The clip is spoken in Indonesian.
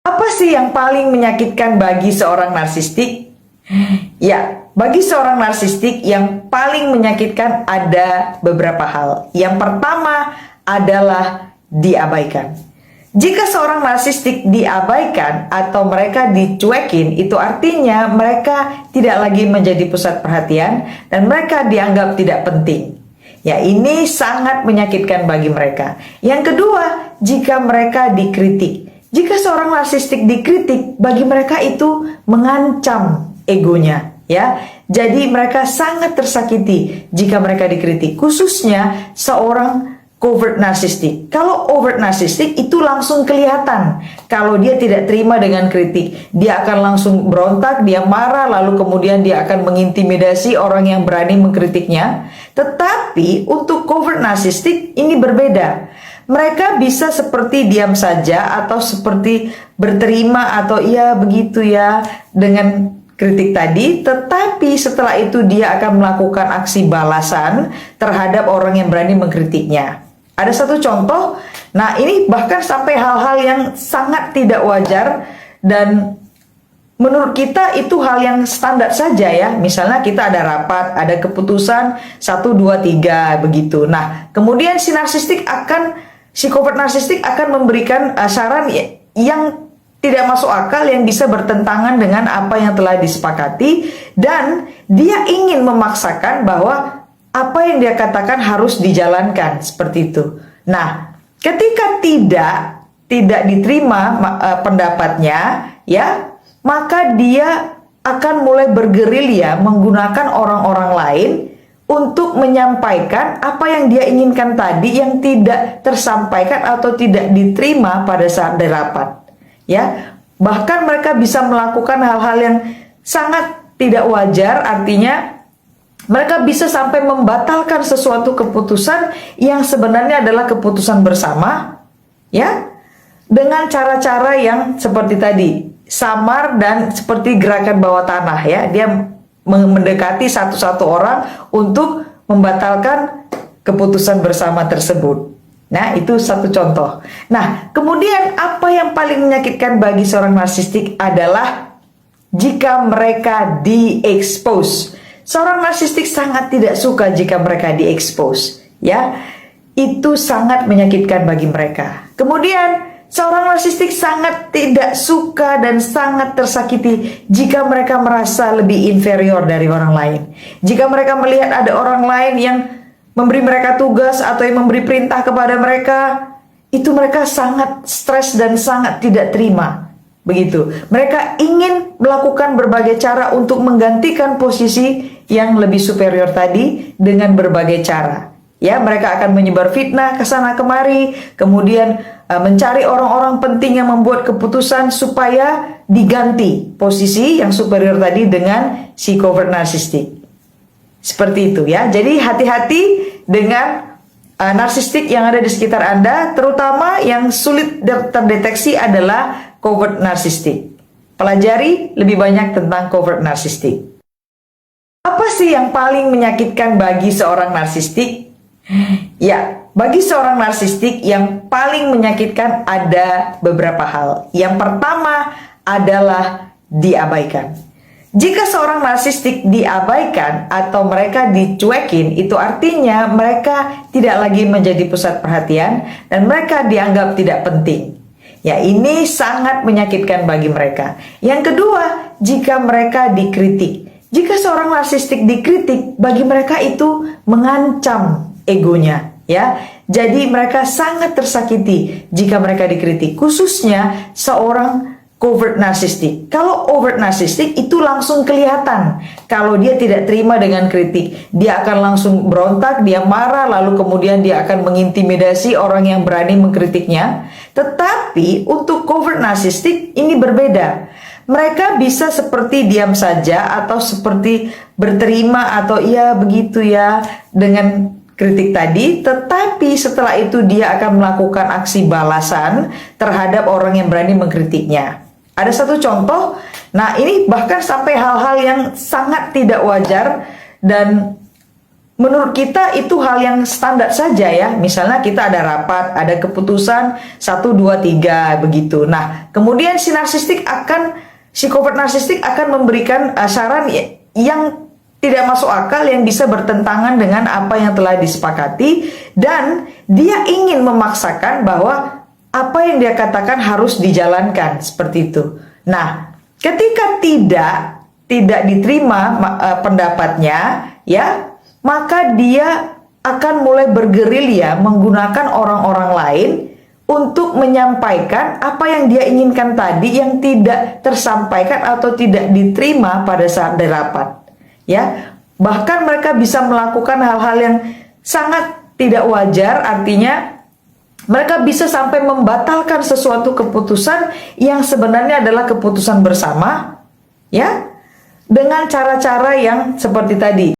Apa sih yang paling menyakitkan bagi seorang narsistik? Ya, bagi seorang narsistik yang paling menyakitkan ada beberapa hal. Yang pertama adalah diabaikan. Jika seorang narsistik diabaikan atau mereka dicuekin, itu artinya mereka tidak lagi menjadi pusat perhatian dan mereka dianggap tidak penting. Ya, ini sangat menyakitkan bagi mereka. Yang kedua, jika mereka dikritik. Jika seorang narsistik dikritik, bagi mereka itu mengancam egonya, ya. Jadi mereka sangat tersakiti jika mereka dikritik, khususnya seorang covert narsistik. Kalau overt narsistik itu langsung kelihatan. Kalau dia tidak terima dengan kritik, dia akan langsung berontak, dia marah, lalu kemudian dia akan mengintimidasi orang yang berani mengkritiknya. Tetapi untuk covert narsistik ini berbeda. Mereka bisa seperti diam saja atau seperti berterima atau iya begitu ya dengan kritik tadi, tetapi setelah itu dia akan melakukan aksi balasan terhadap orang yang berani mengkritiknya. Ada satu contoh, nah ini bahkan sampai hal-hal yang sangat tidak wajar dan menurut kita itu hal yang standar saja ya. Misalnya kita ada rapat, ada keputusan 1, 2, 3 begitu. Nah, kemudian si covert narsistik akan memberikan saran yang tidak masuk akal, yang bisa bertentangan dengan apa yang telah disepakati, dan dia ingin memaksakan bahwa apa yang dia katakan harus dijalankan seperti itu. Nah, ketika tidak diterima pendapatnya, ya, maka dia akan mulai bergerilya menggunakan orang-orang lain untuk menyampaikan apa yang dia inginkan tadi yang tidak tersampaikan atau tidak diterima pada saat rapat. Ya, bahkan mereka bisa melakukan hal-hal yang sangat tidak wajar, artinya mereka bisa sampai membatalkan sesuatu keputusan yang sebenarnya adalah keputusan bersama, ya, dengan cara-cara yang seperti tadi, samar dan seperti gerakan bawah tanah, ya. Dia mendekati satu-satu orang untuk membatalkan keputusan bersama tersebut. Nah, itu satu contoh. Nah, kemudian apa yang paling menyakitkan bagi seorang narsistik adalah jika mereka diekspos. Seorang narsistik sangat tidak suka jika mereka diekspos, ya. Itu sangat menyakitkan bagi mereka. Kemudian seorang narsistik sangat tidak suka dan sangat tersakiti jika mereka merasa lebih inferior dari orang lain. Jika mereka melihat ada orang lain yang memberi mereka tugas atau yang memberi perintah kepada mereka, itu mereka sangat stres dan sangat tidak terima. Begitu. Mereka ingin melakukan berbagai cara untuk menggantikan posisi yang lebih superior tadi dengan berbagai cara. Ya, mereka akan menyebar fitnah ke sana kemari, kemudian mencari orang-orang penting yang membuat keputusan supaya diganti posisi yang superior tadi dengan si covert narsistik. Seperti itu ya. Jadi hati-hati dengan narsistik yang ada di sekitar Anda, terutama yang sulit terdeteksi adalah covert narsistik. Pelajari lebih banyak tentang covert narsistik. Apa sih yang paling menyakitkan bagi seorang narsistik? Ya, bagi seorang narsistik yang paling menyakitkan ada beberapa hal. Yang pertama adalah diabaikan. Jika seorang narsistik diabaikan atau mereka dicuekin, itu artinya mereka tidak lagi menjadi pusat perhatian dan mereka dianggap tidak penting. Ya, ini sangat menyakitkan bagi mereka. Yang kedua, jika mereka dikritik. Jika seorang narsistik dikritik, bagi mereka itu mengancam egonya, ya. Jadi mereka sangat tersakiti jika mereka dikritik, khususnya seorang covert narsistik. Kalau overt narsistik itu langsung kelihatan. Kalau dia tidak terima dengan kritik, dia akan langsung berontak, dia marah, lalu kemudian dia akan mengintimidasi orang yang berani mengkritiknya. Tetapi untuk covert narsistik ini berbeda. Mereka bisa seperti diam saja atau seperti berterima atau iya begitu ya dengan kritik tadi, tetapi setelah itu dia akan melakukan aksi balasan terhadap orang yang berani mengkritiknya. Ada satu contoh, nah ini bahkan sampai hal-hal yang sangat tidak wajar dan menurut kita itu hal yang standar saja ya. Misalnya kita ada rapat, ada keputusan 1, 2, 3 begitu. Nah, kemudian si psikopat narsistik akan memberikan saran yang tidak masuk akal, yang bisa bertentangan dengan apa yang telah disepakati, dan dia ingin memaksakan bahwa apa yang dia katakan harus dijalankan seperti itu. Nah, ketika tidak diterima pendapatnya, ya, maka dia akan mulai bergerilya menggunakan orang-orang lain untuk menyampaikan apa yang dia inginkan tadi yang tidak tersampaikan atau tidak diterima pada saat di rapat. Ya, bahkan mereka bisa melakukan hal-hal yang sangat tidak wajar, artinya mereka bisa sampai membatalkan sesuatu keputusan yang sebenarnya adalah keputusan bersama, ya, dengan cara-cara yang seperti tadi.